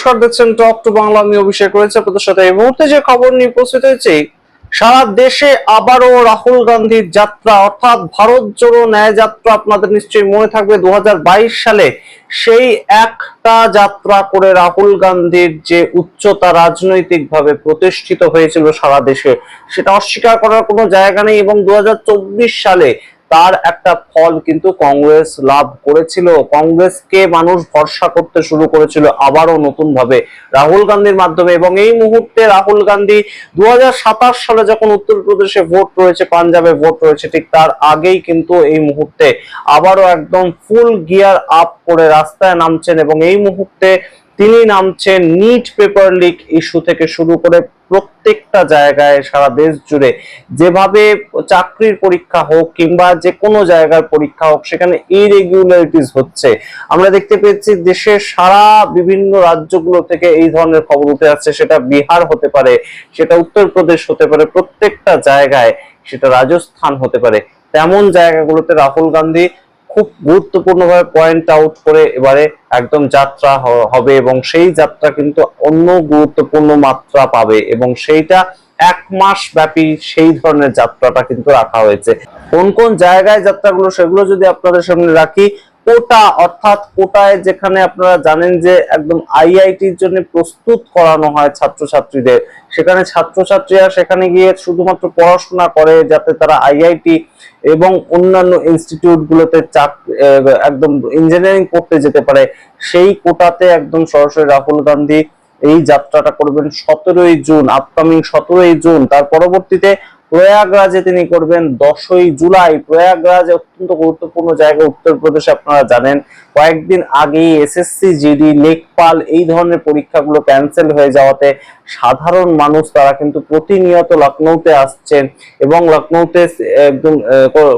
নমস্কার, দেখছেন talk to Bangla. আমি অভিষেক রয়েছে আপনাদের সাথে। এই মুহূর্তে যে খবর নিয়ে উপস্থিত হয়েছে, সারা দেশে আবারও রাহুল গান্ধীর যাত্রা, অর্থাৎ ভারত জোড়ো ন্যায় যাত্রা। আপনাদের নিশ্চয়ই মনে থাকবে 2022 সালে সেই একটা যাত্রা করে রাহুল গান্ধীর যে উচ্চতা রাজনৈতিকভাবে প্রতিষ্ঠিত হয়েছিল সারা দেশে, সেটা অস্বীকার করার কোনো জায়গা নেই। এবং 2024 সালে তার একটা ফল কিন্তু কংগ্রেস লাভ করেছিল। কংগ্রেসকে মানুষ ভরসা করতে শুরু করেছিল আবারও নতুন ভাবে রাহুল গান্ধীর মাধ্যমে। এবং এই মুহূর্তে রাহুল গান্ধী 2027 সালে যখন উত্তরপ্রদেশে ভোট রয়েছে, পাঞ্জাবে ভোট রয়েছে, ঠিক তার আগেই কিন্তু এই মুহূর্তে আবারও একদম ফুল গিয়ার আপ করে রাস্তায় নামছেন। এবং এই মুহূর্তে তিনি নামছেন নিট পেপার লিক ইস্যু থেকে শুরু করে প্রত্যেকটা জায়গায় সারা দেশ জুড়ে যেভাবে চাকরির পরীক্ষা হোক কিংবা যে কোনো জায়গার পরীক্ষা হোক, সেখানে ইরেগুলারিটিস হচ্ছে। আমরা দেখতে পেয়েছি দেশের সারা বিভিন্ন রাজ্যগুলো থেকে এই ধরনের খবর উঠে আসছে। সেটা বিহার হতে পারে, সেটা উত্তরপ্রদেশ হতে পারে, প্রত্যেকটা জায়গায়, সেটা রাজস্থান হতে পারে, তেমন জায়গাগুলোতে রাহুল গান্ধী খুব গুরুত্বপূর্ণভাবে পয়েন্ট আউট করে এবারে একদম যাত্রা হবে। এবং সেই যাত্রা কিন্তু অন্য গুরুত্বপূর্ণ মাত্রা পাবে, এবং সেইটা 1 মাস ব্যাপী সেই ধরনের যাত্রাটা কিন্তু রাখা হয়েছে। কোন কোন জায়গায় যাত্রাগুলো, সেগুলো যদি আপনাদের সামনে রাখি। কোটা, অর্থাৎ কোটায় যেখানে আপনারা জানেন যে একদম আইআইটির জন্য প্রস্তুত করানো হয় ছাত্রছাত্রীদের, সেখানে ছাত্রছাত্রীরা সেখানে গিয়ে শুধুমাত্র পড়াশোনা করে যাতে তারা আইআইটি এবং অন্যান্য ইনস্টিটিউট গুলোতে একদম ইঞ্জিনিয়ারিং পড়তে যেতে পারে, সেই কোটাতে একদম সরাসরি রাহুল গান্ধী এই যাত্রাটা করবেন 17ই জুন, আপকামিং 17ই জুন। তার পরবর্তীতে প্রয়াগরাজে তিনি করবেন 10ই জুলাই। প্রয়াগরাজ অত্যন্ত গুরুত্বপূর্ণ জায়গা উত্তরপ্রদেশে, আপনারা জানেন কয়েকদিন আগেই এসএসসি, জিডি, লেকপাল এই ধরনের পরীক্ষাগুলো ক্যান্সেল হয়ে যাওয়াতে সাধারণ মানুষ তারা কিন্তু প্রতিনিয়ত লখনৌতে আসছেন। এবং লখনৌতে একদম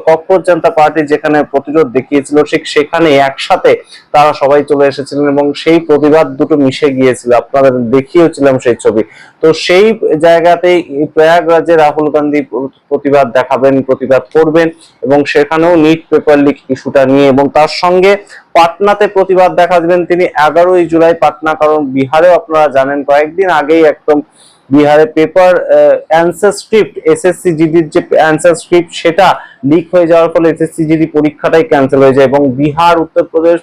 ককরোচ জনতা পার্টি যেখানে প্রতিরোধ দেখিয়েছিল, ঠিক সেখানে একসাথে তারা সবাই চলে এসেছিলেন এবং সেই প্রতিবাদ দুটো মিশে গিয়েছিল। আপনাদের দেখিয়েছিলাম সেই ছবি। তো সেই জায়গাতেই প্রয়াগরাজে রাহুল গান্ধী প্রতিবাদ দেখাবেন, প্রতিবাদ করবেন, এবং সেখানেও নিট পেপার লিক ইস্যুটা নিয়ে। এবং তার সঙ্গে পাটনাতে প্রতিবাদ দেখাবেন তিনি 11ই জুলাই পাটনা, কারণ বিহারেও আপনারা জানেন কয়েকদিন আগেই একদম বিহারে পেপার অ্যান্সার স্ক্রিপ্ট, এসএসসি জিডির যে অ্যান্সার স্ক্রিপ্ট, সেটা লিক হয়ে যাওয়ার ফলে এসএসসি জিডি পরীক্ষাটাই ক্যান্সেল হয়ে যায়। এবং বিহার, উত্তরপ্রদেশ,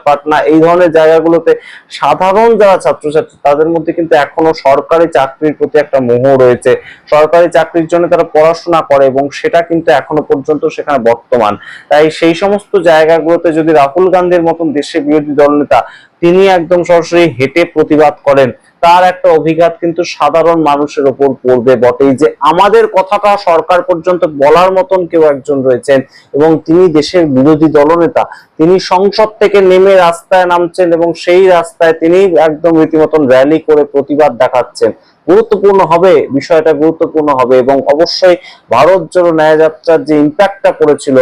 পাটনা এই ধরনের জায়গাগুলোতে সাধারণ যারা ছাত্রছাত্রী, তাদের মধ্যে কিন্তু এখনো সরকারি চাকরির প্রতি একটা মোহ রয়েছে। সরকারি চাকরির জন্য তারা পড়াশোনা করে এবং সেটা কিন্তু এখনো পর্যন্ত সেখানে বর্তমান। তাই সেই সমস্ত জায়গাগুলোতে যদি রাহুল গান্ধীর মতন দেশের বিরোধী দলনেতা তিনি একদম সরাসরি হেঁটে প্রতিবাদ করেন, তার একটা অভিঘাত কিন্তু সাধারণ মানুষের উপর পড়বে বটেই। যে আমাদের কথাটা সরকার পর্যন্ত বলার মতন কেউ একজন রয়েছেন, এবং তিনি দেশের বিরোধী দলনেতা, তিনি সংসদ থেকে নেমে রাস্তায় নামছেন এবং সেই রাস্তায় তিনি একদম রীতিমতন র্যালি করে প্রতিবাদ দেখাচ্ছেন। গুরুত্বপূর্ণ হবে, বিষয়টা গুরুত্বপূর্ণ হবে। এবং অবশ্যই ভারত জোড়ো ন্যায় যাত্রার যে ইম্প্যাক্টটা পড়েছিল,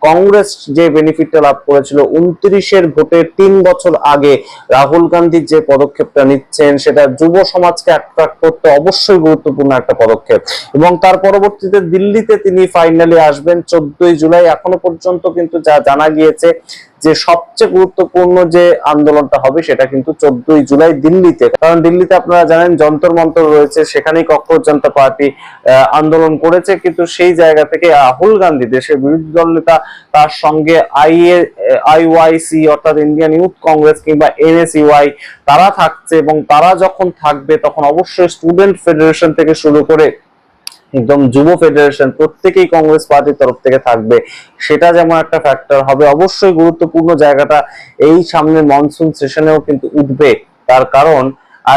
কংগ্রেস যে বেনিফিটটা লাভ করেছিল 29-এর ভোটের 3 বছর আগে, রাহুল গান্ধী যে পদক্ষেপটা নিচ্ছেন সেটা যুব সমাজকে অ্যাট্রাক্ট করতে অবশ্যই গুরুত্বপূর্ণ একটা পদক্ষেপ। এবং তার পরবর্তীতে দিল্লিতে তিনি ফাইনালি আসবেন 14ই জুলাই। এখনো পর্যন্ত কিন্তু যা জানা গিয়েছে যে সবচেয়ে গুরুত্বপূর্ণ যে আন্দোলনটা হবে সেটা কিন্তু 14ই জুলাই দিল্লিতে, কারণ দিল্লিতে আপনারা জানেন যন্তর মন্তর রয়েছে, সেখানেই ককরোচ জনতা পার্টি আন্দোলন করেছে। কিন্তু সেই জায়গা থেকে রাহুল গান্ধী, দেশের বিরোধী দল নেতা, তার সঙ্গে আইওয়াইসি অর্থাৎ ইন্ডিয়ান ইউথ কংগ্রেস কিংবা এনএসইউআই তারা থাকছে। এবং তারা যখন থাকবে তখন অবশ্যই স্টুডেন্ট ফেডারেশন থেকে শুরু করে একদম যুব ফেডারেশন প্রত্যেকেই কংগ্রেস পার্টির তরফ থেকে থাকবে। সেটা যেমন একটা ফ্যাক্টর হবে। অবশ্যই গুরুত্বপূর্ণ জায়গাটা এই সামনের মনসুন সেশনেও কিন্তু উঠবে, তার কারণ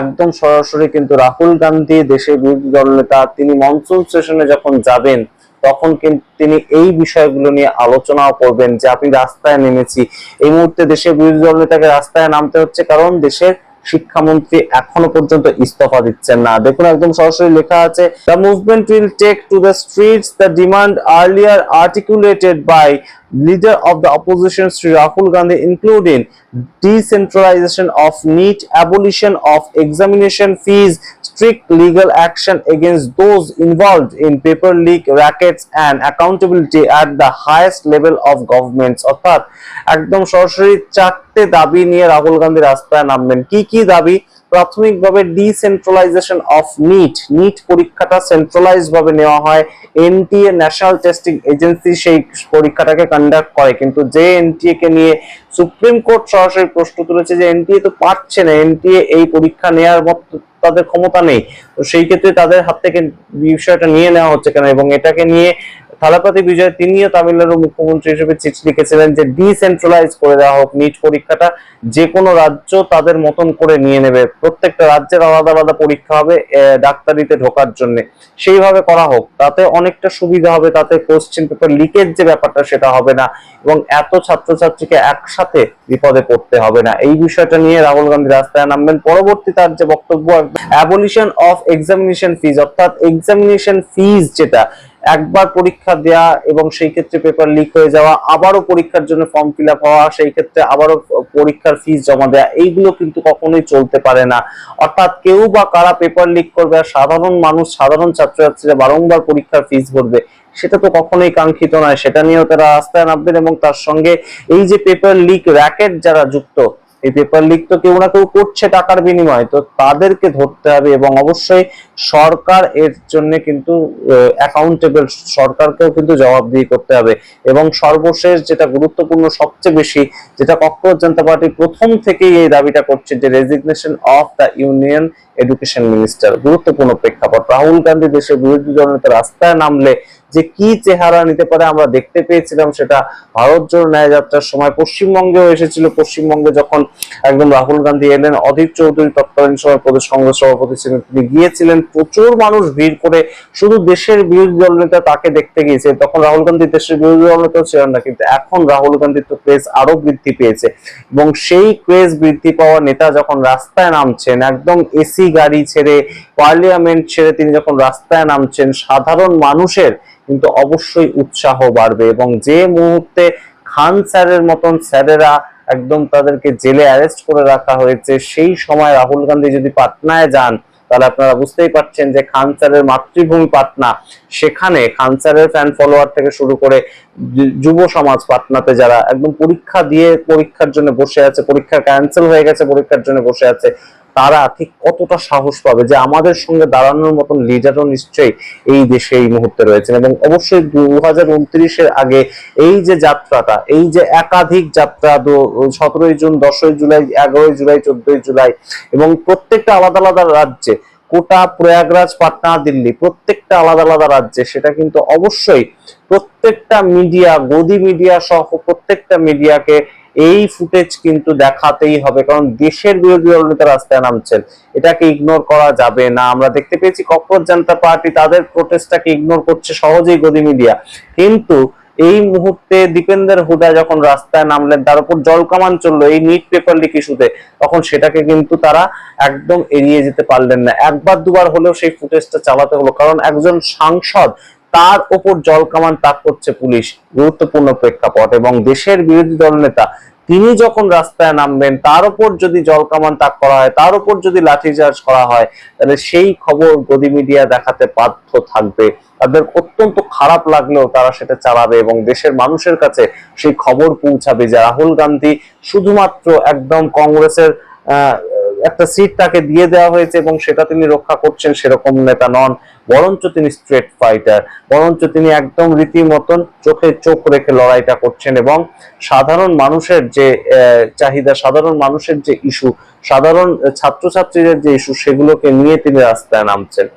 একদম সরাসরি কিন্তু রাহুল গান্ধী, দেশের বিরোধী দলনেতা, তিনি মনসুন সেশনে যখন যাবেন তখন কিন্তু তিনি এই বিষয়গুলো নিয়ে আলোচনাও করবেন। যে আমি রাস্তায় নেমেছি, এই মুহূর্তে দেশের বিরোধী দলনেতাকে রাস্তায় নামতে হচ্ছে কারণ দেশের শিক্ষামন্ত্রী এখনো পর্যন্ত ইস্তফা দিচ্ছেন না। দেখুন একদম সরাসরি লেখা আছে, the movement will take to the streets the demand earlier articulated by leader of the opposition Sri Rahul Gandhi, including decentralization of NEET, abolition of examination fees, strict legal action against those involved in paper leak rackets, and accountability at the highest level of governments। অর্থাৎ একদম সরাসরি 4টে দাবি নিয়ে রাহুল গান্ধী রাস্তায় নামবেন। কি কি দাবি? প্রাথমিকভাবে ডিসেন্ট্রালাইজেশন অফ নিট পরীক্ষাটা সেন্ট্রালাইজড ভাবে নেওয়া হয়। এনটিএ ন্যাশনাল টেস্টিং এজেন্সি সেই পরীক্ষাটাকে কন্ডাক্ট করে, কিন্তু যে এনটিএ কে নিয়ে সুপ্রিম কোর্ট সরাসরি প্রশ্ন তুলেছে যে এনটিএ তো পারছে না, এনটিএ এই পরীক্ষা নেওয়ার মতো তাদের ক্ষমতা নেই, তো সেই ক্ষেত্রে তাদের হাত থেকে বিষয়টা নিয়ে নেওয়া হচ্ছে কেন। এবং এটাকে নিয়ে থালাপতি বিজয় তিনিও তামিলনাড়ুর মুখ্যমন্ত্রী হিসেবে চিঠি লিখেছিলেন যে ডিসেন্ট্রালাইজ করে দেওয়া হোক নিট পরীক্ষাটা, যে কোনো রাজ্য তাদের মতন করে নিয়ে নেবে, প্রত্যেকটা রাজ্যের আলাদা আলাদা পরীক্ষা হবে ডাক্তারিতে ঢোকার জন্য, সেইভাবে করা হোক, তাতে অনেকটা সুবিধা হবে, তাতে কোশ্চেন পেপার লিকের যে ব্যাপারটা সেটা হবে না, এবং এত ছাত্রছাত্রীকে একসাথে বিপদে পড়তে হবে না। এই বিষয়টা নিয়ে রাহুল গান্ধী রাস্তায় নামবেন। পরবর্তী তার যে বক্তব্য, অ্যাবলিশন অফ এক্সামিনেশন ফিজ, অর্থাৎ এক্সামিনেশন ফিজ যেটা একবার পরীক্ষা দেয়া এবং সেই ক্ষেত্রে পেপার লিক হয়ে যাওয়া, আবারও পরীক্ষার জন্য ফর্ম ফিল আপ হওয়া, সেই ক্ষেত্রে আবারও পরীক্ষার ফিস জমা দেয়া, এইগুলো কিন্তু কখনোই চলতে পারে না। অর্থাৎ কেউ বা কারা পেপার লিক করবে আর সাধারণ মানুষ, সাধারণ ছাত্রছাত্রীরা বারংবার পরীক্ষার ফিস ভরবে, সেটা তো কখনোই কাঙ্ক্ষিত নয়। সেটা নিয়েও তারা রাস্তায় নামবেন এবং তার সঙ্গে এই যে পেপার লিক র্যাকেট যারা যুক্ত, এই পেপার লিক তো কেউ না কেউ করছে টাকার বিনিময়ে, তো তাদেরকে ধরতে হবে এবং অবশ্যই সরকার এর জন্য কিন্তু অ্যাকাউন্টেবল, সরকারকেও কিন্তু জবাবদিহি করতে হবে। এবং সর্বশেষ যেটা গুরুত্বপূর্ণ সবচেয়ে বেশি, যেটা ককরোচ জনতা পার্টি প্রথম থেকেই এই দাবিটা করছে, যে resignation of the union education minister. গুরুত্বপূর্ণ প্রেক্ষাপট, রাহুল গান্ধী দেশের বিরোধী দলনেতা রাস্তায় নামলে যে কি চেহারা নিতে পারে আমরা দেখতে পেয়েছিলাম, সেটা ভারত জোড়ো ন্যায় যাত্রার সময় পশ্চিমবঙ্গেও এসেছিল। পশ্চিমবঙ্গে যখন একদম রাহুল গান্ধী এলেন, অধীর চৌধুরী তৎকালীন সময় প্রদেশ কংগ্রেস সভাপতি ছিলেন, তিনি গিয়েছিলেন, প্রচুর মানুষ ভিড় করে শুধু দেশের বিরোধী দলনেতা তাকে দেখতে গিয়েছে। তখন রাহুল গান্ধী দেশের বিরোধী দলনেতাও ছিলেন না, কিন্তু এখন রাহুল গান্ধীর তো ক্রেজ আরো বৃদ্ধি পেয়েছে, এবং সেই ক্রেজ বৃদ্ধি পাওয়া নেতা যখন রাস্তায় নামছেন, একদম এসি গাড়ি ছেড়ে, পার্লিয়ামেন্ট ছেড়ে তিনি যখন রাস্তায় নামছেন, সাধারণ মানুষের কিন্তু অবশ্যই উৎসাহ বাড়বে। এবং যে মুহূর্তে খান স্যারের মতন স্যারেরা একদম তাদেরকে জেলে অ্যারেস্ট করে রাখা হয়েছে, সেই সময় রাহুল গান্ধী যদি পাটনায় যান, তাহলে আপনারা বুঝতেই পারছেন যে খান স্যারের মাতৃভূমি পাটনা, সেখানে খান স্যারের ফ্যান ফলোয়ার থেকে শুরু করে যুব সমাজ পাটনাতে যারা একদম পরীক্ষা দিয়ে পরীক্ষার জন্য বসে আছে, পরীক্ষা ক্যান্সেল হয়ে গেছে, পরীক্ষার জন্য বসে আছে, তারা ঠিক কতটা সাহস পাবে যে আমাদের সঙ্গে দাঁড়ানোর মতন লিডারও নিশ্চয়ই এই দেশে এই মুহূর্তে রয়েছেন। এবং অবশ্যই 2029-এর আগে এই যে যাত্রাটা, এই যে একাধিক যাত্রা, 17ই জুন, 10ই জুলাই, 11ই জুলাই, 14ই জুলাই, এবং প্রত্যেকটা আলাদা আলাদা রাজ্যে, কোটা, প্রয়াগরাজ, পাটনা, দিল্লি, প্রত্যেকটা আলাদা আলাদা রাজ্যে, সেটা কিন্তু অবশ্যই প্রত্যেকটা মিডিয়া, গদি মিডিয়া সহ প্রত্যেকটা মিডিয়াকে এই ফুটেজ কিন্তু দেখাতেই হবে, কারণ দেশের বিরোধী দলনেতা রাস্তায় নামছেন, এটাকে ইগনোর করা যাবে না। আমরা দেখতে পেয়েছি ককরোচ জনতা পার্টি তাদের প্রোটেস্টটাকে ইগনোর করছে সহজেই গদি মিডিয়া, কিন্তু এই মুহূর্তে দীপেন্দর হুডা যখন রাস্তায় নামলেন, তার উপর জলকামান চললো এই নিট পেপার লিক ইস্যুতে, তখন সেটাকে কিন্তু তারা একদম এড়িয়ে যেতে পারলেন না। একবার দুবার হলেও সেই ফুটেজটা চালাতে হলো, কারণ একজন সাংসদ, তার ওপর জলকামান তাক করছে পুলিশ। গুরুত্বপূর্ণ প্রেক্ষাপট। এবং দেশের বিরোধী দলনেতা তিনি যখন রাস্তায় নামবেন, তার উপর যদি জলকামান তাক করা হয়, তার উপর যদি লাঠিচার্জ করা হয়, তাহলে সেই খবর গদি মিডিয়া দেখাতে বাধ্য থাকবে। তাদের অত্যন্ত খারাপ লাগলেও তারা সেটা চালাবে এবং দেশের মানুষের কাছে সেই খবর পৌঁছাবে যে রাহুল গান্ধী শুধুমাত্র একদম কংগ্রেসের একটা সিট তাকে দিয়ে দেওয়া হয়েছে এবং সেটা তিনি রক্ষা করছেন, সেরকম নেতা নন, বরঞ্চ তিনি স্ট্রেট ফাইটার, বরঞ্চ তিনি একদম রীতিমতন চোখে চোখ রেখে লড়াইটা করছেন এবং সাধারণ মানুষের যে চাহিদা, সাধারণ মানুষের যে ইস্যু, সাধারণ ছাত্রছাত্রীদের যে ইস্যু, সেগুলোকে নিয়ে তিনি রাস্তায় নামছেন।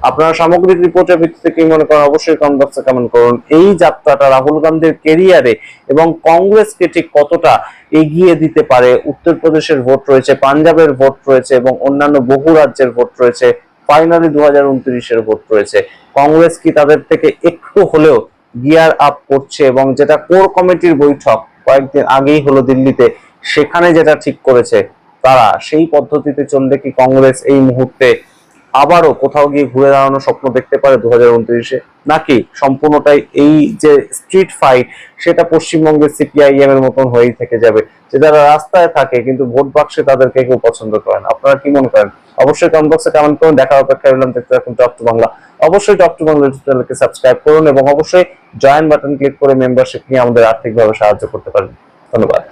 আপনারা সামগ্রিক রিপোর্টের ভিত্তিতে কি মনে করেন অবশ্যই কমেন্ট বক্সে কমেন্ট করুন। এই যাত্রাটা রাহুল গান্ধীর কেরিয়ারে এবং কংগ্রেসকে ঠিক কতটা এগিয়ে দিতে পারে? উত্তরপ্রদেশের ভোট রয়েছে, পাঞ্জাবের ভোট রয়েছে এবং অন্যান্য বহু রাজ্যের ভোট রয়েছে, ফাইনালি 2029-এর ভোট রয়েছে। কংগ্রেস কি তাদের থেকে একটু হলেও গিয়ার আপ করছে? এবং যেটা কোর কমিটির বৈঠক কয়েকদিন আগেই হলো দিল্লিতে, সেখানে যেটা ঠিক করেছে তারা, সেই পদ্ধতিতে চললে কি কংগ্রেস এই মুহূর্তে আবারও কোথাও গিয়ে ঘুরে দাঁড়ানোর স্বপ্ন দেখতে পারে 2029-এ? নাকি সম্পূর্ণটাই এই যে স্ট্রিট ফাইট, সেটা পশ্চিমবঙ্গের সিপিআইএম এর মতন হয়েই থেকে যাবে, যে যারা রাস্তায় থাকে কিন্তু ভোট বাক্সে তাদেরকে কেউ পছন্দ করে না? আপনারা কি মনে করেন অবশ্যই কমেন্ট বক্সে কমেন্ট করুন। দেখার অপেক্ষা রইলাম, দেখতে থাকুন টক টু বাংলা। অবশ্যই টক টু বাংলা চ্যানেলকে সাবস্ক্রাইব করুন এবং অবশ্যই জয়েন বাটন ক্লিক করে মেম্বারশিপ নিয়ে আমাদের আর্থিকভাবে সাহায্য করতে পারেন। ধন্যবাদ।